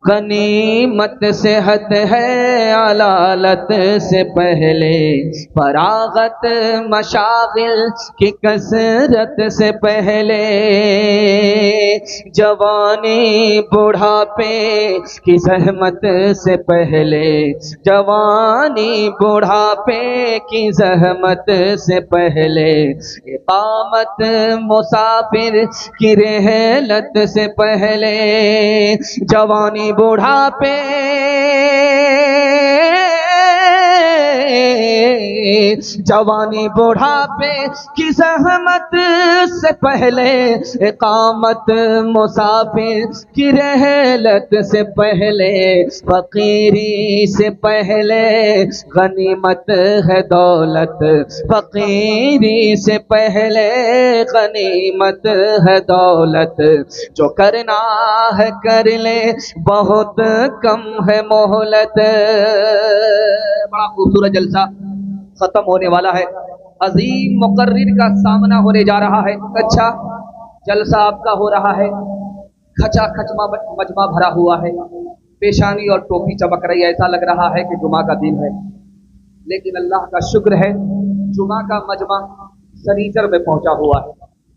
غنیمت صحت ہے علالت سے پہلے، فراغت مشاغل کی کثرت سے پہلے، جوانی بڑھاپے کی زحمت سے پہلے، جوانی بڑھاپے کی زحمت سے پہلے، اقامت مسافر کی رحلت سے پہلے، جوانی بڑھاپے جوانی بڑھاپے کی زحمت سے پہلے، اقامت مسافر کی رحلت سے پہلے، فقیری سے پہلے غنیمت ہے دولت، فقیری سے پہلے غنیمت ہے دولت، جو کرنا ہے کر لے بہت کم ہے مہلت۔ بڑا خوبصورت جلسہ ختم ہونے والا ہے، عظیم مقرر کا سامنا ہونے جا رہا ہے۔ اچھا جلسہ آپ کا ہو رہا ہے، کھچا کھچ مجمع بھرا ہوا ہے، پیشانی اور ٹوپی چمک رہی ہے، ایسا لگ رہا ہے کہ جمعہ کا دن ہے، لیکن اللہ کا شکر ہے جمعہ کا مجمع سنیچر میں پہنچا ہوا ہے۔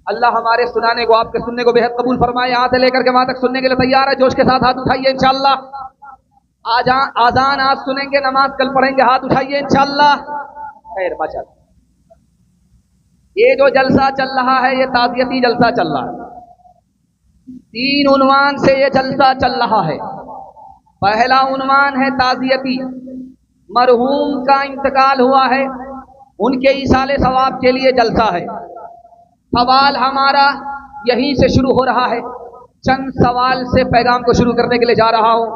اللہ ہمارے سنانے کو، آپ کے سننے کو بہت قبول فرمائے۔ یہاں سے لے کر کے وہاں تک سننے کے لیے تیار ہے؟ جوش کے ساتھ ہاتھ اٹھائیے انشاءاللہ۔ آذان آج سنیں گے، نماز کل پڑھیں گے، ہاتھ اٹھائیے انشاءاللہ۔ خیر بچا، یہ جو جلسہ چل رہا ہے یہ تعزیتی جلسہ چل رہا ہے۔ 3 عنوان سے یہ جلسہ چل رہا ہے۔ پہلا عنوان ہے تعزیتی، مرحوم کا انتقال ہوا ہے، ان کے ایصال ثواب کے لیے جلسہ ہے۔ سوال ہمارا یہیں سے شروع ہو رہا ہے، چند سوال سے پیغام کو شروع کرنے کے لیے جا رہا ہوں۔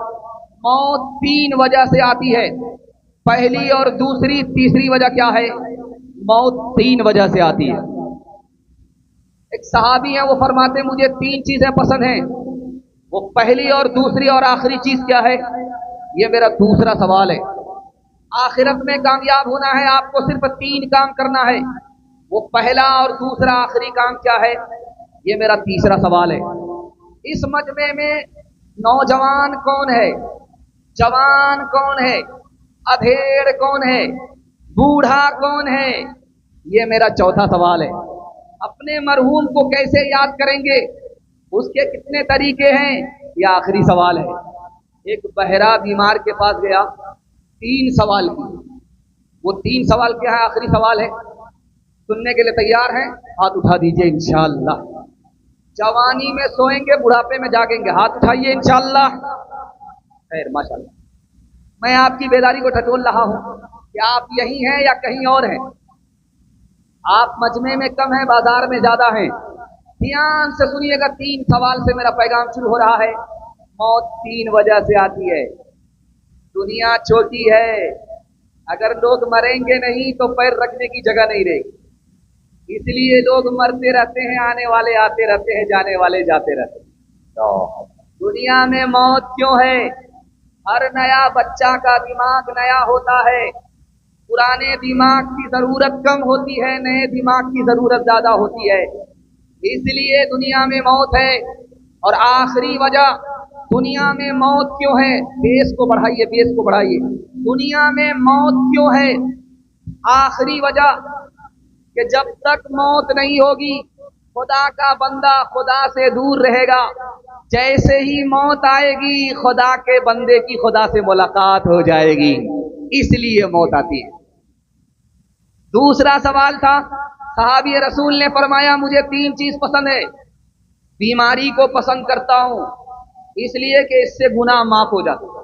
موت 3 وجہ سے آتی ہے، پہلی اور دوسری تیسری وجہ کیا ہے؟ موت 3 وجہ سے آتی ہے۔ ایک صحابی ہیں، وہ فرماتے ہیں مجھے 3 چیزیں پسند ہیں، وہ پہلی اور دوسری اور آخری چیز کیا ہے؟ یہ میرا دوسرا سوال ہے۔ آخرت میں کامیاب ہونا ہے آپ کو صرف 3 کام کرنا ہے، وہ پہلا اور دوسرا آخری کام کیا ہے؟ یہ میرا تیسرا سوال ہے۔ اس مجمع میں نوجوان کون ہے؟ جوان کون ہے؟ ادھیڑ کون ہے؟ بوڑھا کون ہے؟ یہ میرا چوتھا سوال ہے۔ اپنے مرحوم کو کیسے یاد کریں گے؟ اس کے کتنے طریقے ہیں؟ یہ آخری سوال ہے۔ ایک بہرا بیمار کے پاس گیا، 3 سوال کی، وہ 3 سوال کیا ہے؟ آخری سوال ہے۔ سننے کے لیے تیار ہیں؟ ہاتھ اٹھا دیجئے انشاءاللہ۔ جوانی میں سوئیں گے، بڑھاپے میں جاگیں گے، ہاتھ اٹھائیے انشاءاللہ۔ خیر ماشاءاللہ، میں آپ کی بیداری کو ٹٹول رہا ہوں کہ آپ یہی ہیں یا کہیں اور ہیں؟ آپ مجمع میں کم ہیں، بازار میں زیادہ ہیں۔ دھیان سے سنیے گا، 3 سوال سے میرا پیغام شروع ہو رہا ہے۔ موت 3 وجہ سے آتی ہے۔ دنیا چھوٹی ہے، اگر لوگ مریں گے نہیں تو پیر رکھنے کی جگہ نہیں رہے گی، اس لیے لوگ مرتے رہتے ہیں، آنے والے آتے رہتے ہیں، جانے والے جاتے رہتے ہیں۔ تو دنیا میں موت کیوں ہے؟ ہر نیا بچہ کا دماغ نیا ہوتا ہے، پرانے دماغ کی ضرورت کم ہوتی ہے، نئے دماغ کی ضرورت زیادہ ہوتی ہے، اس لیے دنیا میں موت ہے۔ اور آخری وجہ دنیا میں موت کیوں ہے؟ بیس کو بڑھائیے، بیس کو بڑھائیے۔ دنیا میں موت کیوں ہے؟ آخری وجہ کہ جب تک موت نہیں ہوگی خدا کا بندہ خدا سے دور رہے گا، جیسے ہی موت آئے گی خدا کے بندے کی خدا سے ملاقات ہو جائے گی، اس لیے موت آتی ہے۔ دوسرا سوال تھا، صحابی رسول نے فرمایا مجھے 3 چیز پسند ہے۔ بیماری کو پسند کرتا ہوں اس لیے کہ اس سے گناہ معاف ہو جاتا ہے،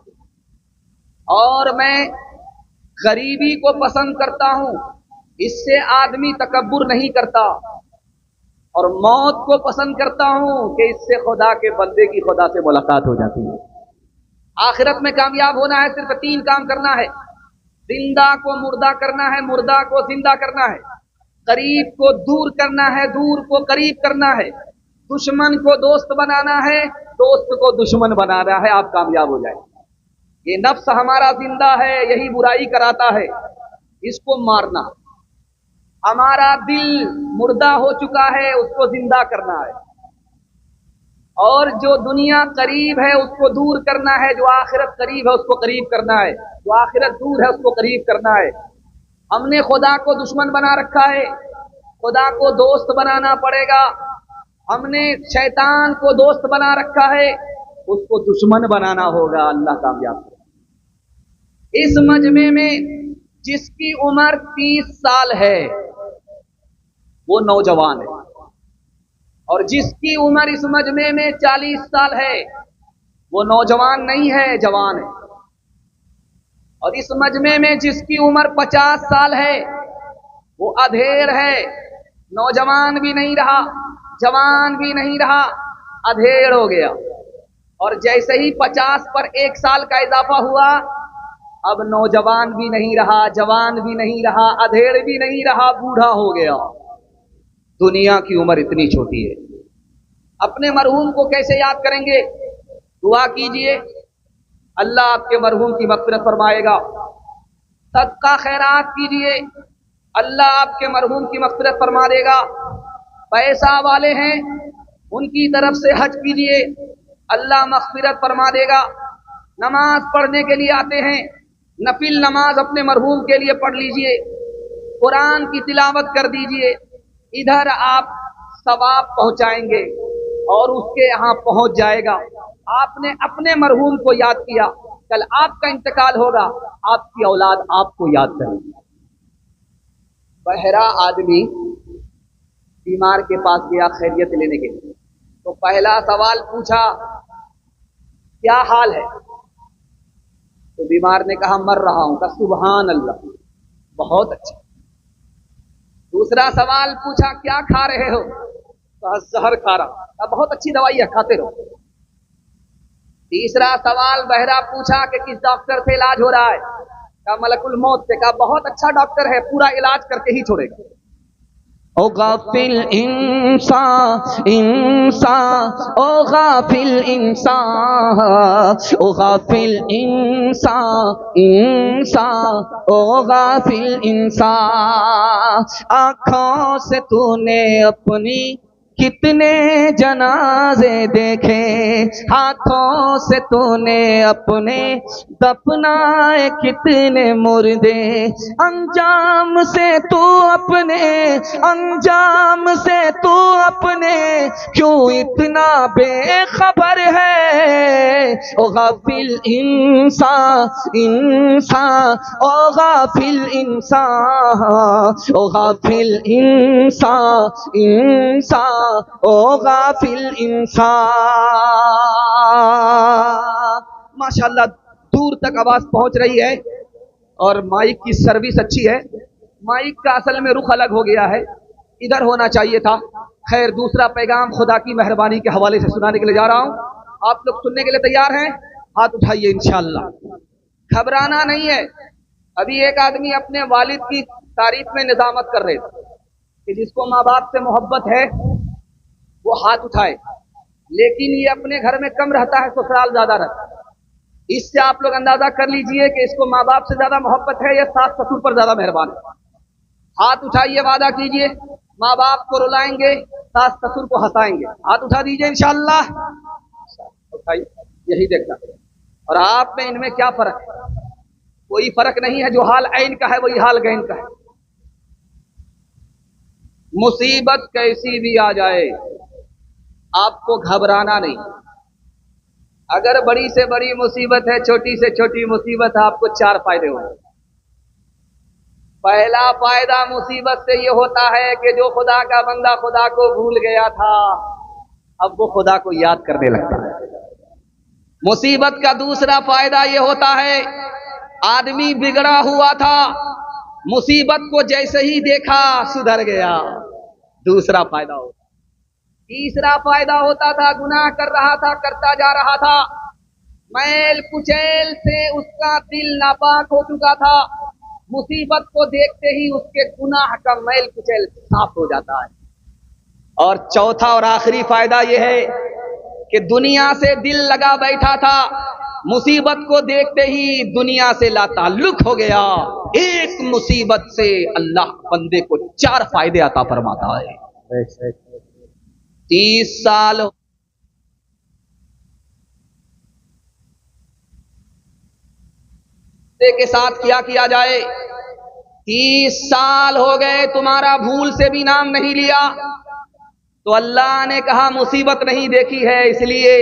اور میں غریبی کو پسند کرتا ہوں، اس سے آدمی تکبر نہیں کرتا، اور موت کو پسند کرتا ہوں کہ اس سے خدا کے بندے کی خدا سے ملاقات ہو جاتی ہے۔ آخرت میں کامیاب ہونا ہے صرف 3 کام کرنا ہے، زندہ کو مردہ کرنا ہے، مردہ کو زندہ کرنا ہے، قریب کو دور کرنا ہے، دور کو قریب کرنا ہے، دشمن کو دوست بنانا ہے، دوست کو دشمن بنانا ہے، آپ کامیاب ہو جائیں۔ یہ نفس ہمارا زندہ ہے، یہی برائی کراتا ہے، اس کو مارنا۔ ہمارا دل مردہ ہو چکا ہے، اس کو زندہ کرنا ہے، اور جو دنیا قریب ہے اس کو دور کرنا ہے، جو آخرت قریب ہے اس کو قریب کرنا ہے، جو آخرت دور ہے اس کو قریب کرنا ہے۔ ہم نے خدا کو دشمن بنا رکھا ہے، خدا کو دوست بنانا پڑے گا۔ ہم نے شیطان کو دوست بنا رکھا ہے، اس کو دشمن بنانا ہوگا، اللہ کامیاب کرے۔ اس مجمع میں جس کی عمر 30 سال ہے وہ نوجوان ہے، اور جس کی عمر اس مجمع میں 40 سال ہے وہ نوجوان نہیں ہے، جوان ہے۔ اور اس مجمع میں جس کی عمر 50 سال ہے وہ ادھیڑ ہے، نوجوان بھی نہیں رہا، جوان بھی نہیں رہا، ادھیڑ ہو گیا۔ اور جیسے ہی 50 پر 1 سال کا اضافہ ہوا، اب نوجوان بھی نہیں رہا، جوان بھی نہیں رہا، ادھیڑ بھی نہیں رہا، بوڑھا ہو گیا۔ دنیا کی عمر اتنی چھوٹی ہے۔ اپنے مرحوم کو کیسے یاد کریں گے؟ دعا کیجئے، اللہ آپ کے مرحوم کی مغفرت فرمائے گا۔ صدقہ خیرات کیجئے، اللہ آپ کے مرحوم کی مغفرت فرما دے گا۔ پیسہ والے ہیں ان کی طرف سے حج کیجئے، اللہ مغفرت فرما دے گا۔ نماز پڑھنے کے لیے آتے ہیں، نفل نماز اپنے مرحوم کے لیے پڑھ لیجئے، قرآن کی تلاوت کر دیجئے، ادھر آپ ثواب پہنچائیں گے اور اس کے یہاں پہنچ جائے گا۔ آپ نے اپنے مرحوم کو یاد کیا، کل آپ کا انتقال ہوگا، آپ کی اولاد آپ کو یاد کرے گی۔ بہرا آدمی بیمار کے پاس گیا خیریت لینے کے لیے، تو پہلا سوال پوچھا کیا حال ہے؟ تو بیمار نے کہا مر رہا ہوں، کہا سبحان اللہ، بہت اچھا۔ دوسرا سوال پوچھا کیا کھا رہے ہو؟ کہا زہر کھا رہا ہوں، کہا بہت اچھی دوائی ہے، کھاتے رہو۔ تیسرا سوال بہرا پوچھا کہ کس ڈاکٹر سے علاج ہو رہا ہے؟ کہا ملک الموت سے، کہا بہت اچھا ڈاکٹر ہے، پورا علاج کر کے ہی چھوڑے گا۔ او غافل انسان انسان، او غافل انسان، او غافل انسان انسان، او غافل انسان، آنکھوں سے تو نے اپنی کتنے جنازے دیکھے، ہاتھوں سے تو نے اپنے دفنائے کتنے مردے، انجام سے تو اپنے انجام سے تو اپنے کیوں اتنا بے خبر ہے؟ او غافل انسان انسان، او غافل انسان، او غافل انسان انسان، او غافل انسان۔ ماشاءاللہ دور تک آواز پہنچ رہی ہے اور مائک کی سروس اچھی ہے۔ مائک کا اصل میں رخ الگ ہو گیا ہے، ادھر ہونا چاہیے تھا۔ خیر، دوسرا پیغام خدا کی مہربانی کے حوالے سے سنانے کے لیے جا رہا ہوں۔ آپ لوگ سننے کے لیے تیار ہیں؟ ہاتھ اٹھائیے انشاءاللہ۔ گھبرانا نہیں ہے۔ ابھی ایک آدمی اپنے والد کی تعریف میں نظامت کر رہے تھے کہ جس کو ماں باپ سے محبت ہے وہ ہاتھ اٹھائے، لیکن یہ اپنے گھر میں کم رہتا ہے، سسرال زیادہ رہتا ہے۔ اس سے آپ لوگ اندازہ کر لیجئے کہ اس کو ماں باپ سے زیادہ محبت ہے یا ساس سسر پر زیادہ مہربان ہے۔ ہاتھ اٹھائیے، وعدہ کیجئے ماں باپ کو رلائیں گے، ساس سسر کو ہنسائیں گے۔ ہاتھ اٹھا دیجئے انشاءاللہ۔ اٹھائیے، یہی دیکھنا۔ اور آپ میں ان میں کیا فرق ہے؟ کوئی فرق نہیں ہے، جو حال عین کا ہے وہی حال گین کا ہے۔ مصیبت کیسی بھی آ جائے آپ کو گھبرانا نہیں۔ اگر بڑی سے بڑی مصیبت ہے، چھوٹی سے چھوٹی مصیبت ہے، آپ کو 4 فائدے ہوں گے۔ پہلا فائدہ مصیبت سے یہ ہوتا ہے کہ جو خدا کا بندہ خدا کو بھول گیا تھا اب وہ خدا کو یاد کرنے لگتا ہے۔ مصیبت کا دوسرا فائدہ یہ ہوتا ہے آدمی بگڑا ہوا تھا، مصیبت کو جیسے ہی دیکھا سدھر گیا، دوسرا فائدہ ہوتا۔ تیسرا فائدہ ہوتا تھا گناہ کر رہا تھا، کرتا جا رہا تھا، میل کچیل سے اس کا دل ناپاک ہو چکا تھا، مصیبت کو دیکھتے ہی اس کے گناہ کا میل کچیل صاف ہو جاتا ہے۔ اور چوتھا اور آخری فائدہ یہ ہے کہ دنیا سے دل لگا بیٹھا تھا، مصیبت کو دیکھتے ہی دنیا سے لا تعلق ہو گیا۔ ایک مصیبت سے اللہ بندے کو 4 فائدے عطا فرماتا ہے۔ 30 سال کتے کے ساتھ کیا کیا جائے؟ 30 سال ہو گئے تمہارا بھول سے بھی نام نہیں لیا، تو اللہ نے کہا مصیبت نہیں دیکھی ہے اس لیے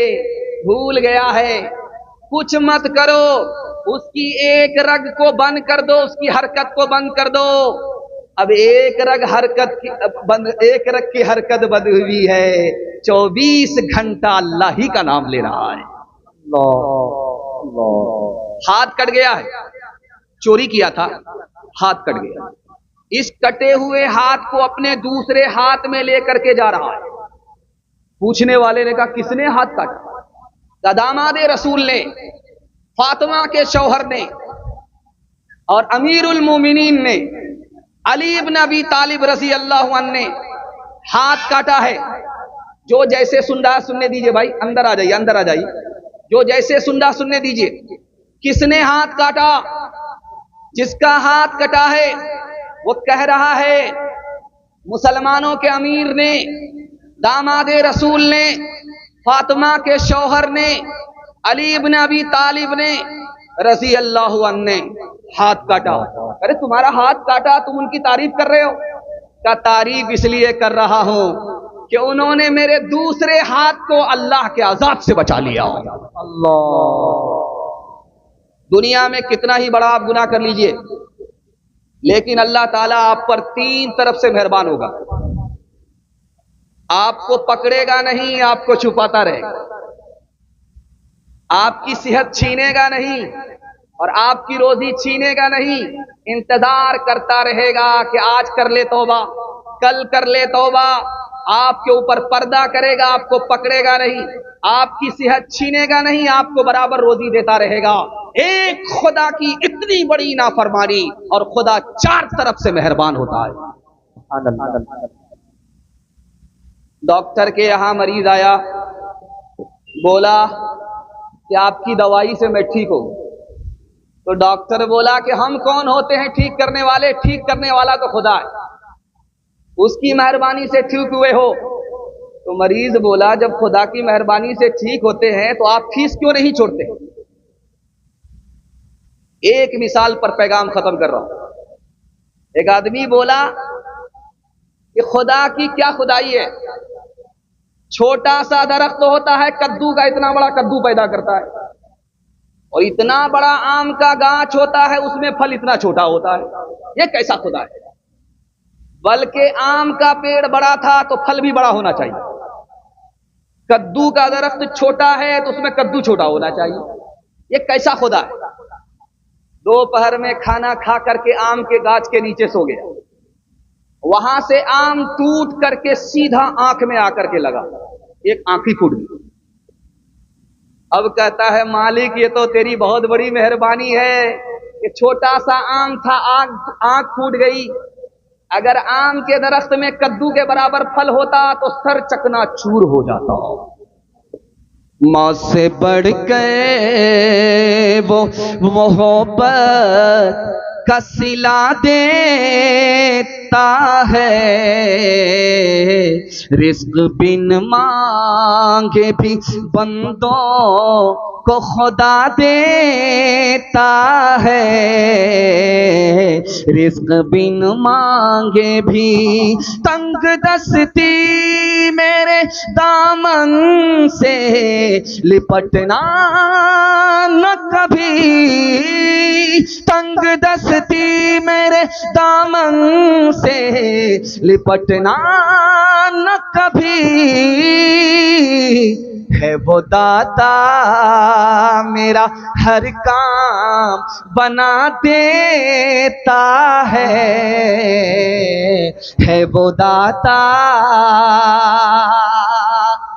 بھول گیا ہے، کچھ مت کرو، اس کی ایک رگ کو بند کر دو، اس کی حرکت کو بند کر دو۔ اب ایک رگ کی حرکت بند ہوئی ہے، 24 گھنٹہ اللہ ہی کا نام لے رہا ہے۔ ہاتھ کٹ گیا ہے، چوری کیا تھا، ہاتھ کٹ گیا، اس کٹے ہوئے ہاتھ کو اپنے دوسرے ہاتھ میں لے کر کے جا رہا ہے۔ پوچھنے والے نے کہا کس نے ہاتھ کاٹا؟ داماد رسول نے، فاطمہ کے شوہر نے، اور امیر المومنین نے، علی ابن ابی طالب رضی اللہ عنہ نے ہاتھ کاٹا ہے۔ جو جیسے سن رہا سننے دیجئے بھائی، اندر آ جائیے، اندر آ جائیے، جو جیسے سن رہا سننے دیجئے۔ کس نے ہاتھ کاٹا؟ جس کا ہاتھ کٹا ہے وہ کہہ رہا ہے مسلمانوں کے امیر نے، داماد رسول نے، فاطمہ کے شوہر نے، علی ابن ابی طالب نے رضی اللہ عنہ نے ہاتھ کاٹا۔ ارے تمہارا ہاتھ کاٹا، تم ان کی تعریف کر رہے ہو؟ کیا تعریف اس لیے کر رہا ہوں کہ انہوں نے میرے دوسرے ہاتھ کو اللہ کے عذاب سے بچا لیا۔ اللہ، دنیا میں کتنا ہی بڑا آپ گناہ کر لیجئے، لیکن اللہ تعالیٰ آپ پر 3 طرف سے مہربان ہوگا۔ آپ کو پکڑے گا نہیں، آپ کو چھپاتا رہے گا، آپ کی صحت چھینے گا نہیں اور آپ کی روزی چھینے گا نہیں، انتظار کرتا رہے گا کہ آج کر لے توبہ، کل کر لے توبہ، آپ کے اوپر پردہ کرے گا، آپ کو پکڑے گا نہیں، آپ کی صحت چھینے گا نہیں، آپ کو برابر روزی دیتا رہے گا۔ ایک خدا کی اتنی بڑی نافرمانی اور خدا 4 طرف سے مہربان ہوتا ہے۔ ڈاکٹر کے یہاں مریض آیا، بولا کہ آپ کی دوائی سے میں ٹھیک ہوں، تو ڈاکٹر بولا کہ ہم کون ہوتے ہیں ٹھیک کرنے والے؟ ٹھیک کرنے والا تو خدا ہے، اس کی مہربانی سے ٹھیک ہوئے ہو۔ تو مریض بولا جب خدا کی مہربانی سے ٹھیک ہوتے ہیں تو آپ فیس کیوں نہیں چھوڑتے؟ ایک مثال پر پیغام ختم کر رہا ہوں۔ ایک آدمی بولا کہ خدا کی کیا خدائی ہے؟ چھوٹا سا درخت ہوتا ہے کدو کا، اتنا بڑا کدو پیدا کرتا ہے، اور اتنا بڑا آم کا گاچھ ہوتا ہے، اس میں پھل اتنا چھوٹا ہوتا ہے، یہ کیسا خدا ہے؟ بلکہ آم کا پیڑ بڑا تھا تو پھل بھی بڑا ہونا چاہیے، کدو کا درخت چھوٹا ہے تو اس میں کدو چھوٹا ہونا چاہیے، یہ کیسا خدا ہے؟ دوپہر میں کھانا کھا کر کے آم کے گاچھ کے نیچے سو گیا، وہاں سے آم ٹوٹ کر کے سیدھا آنکھ میں آ کر کے لگا، ایک آنکھ ہی پھوٹ گئی۔ اب کہتا ہے مالک یہ تو تیری بہت بڑی مہربانی ہے کہ چھوٹا سا آم تھا، آنکھ پھوٹ گئی، اگر آم کے درخت میں کدو کے برابر پھل ہوتا تو سر چکنا چور ہو جاتا۔ ماں سے بڑھ کے وہ محبت کا صلہ دیتا ہے، رزق بن مانگے بھی بندوں کو خدا دیتا ہے، رزق بن مانگے بھی تنگ دستی میرے دامن سے لپٹنا نہ کبھی، تنگ دستی میرے دامن سے لپٹنا نہ کبھی، ہے وہ داتا میرا ہر کام بنا دیتا ہے وہ داتا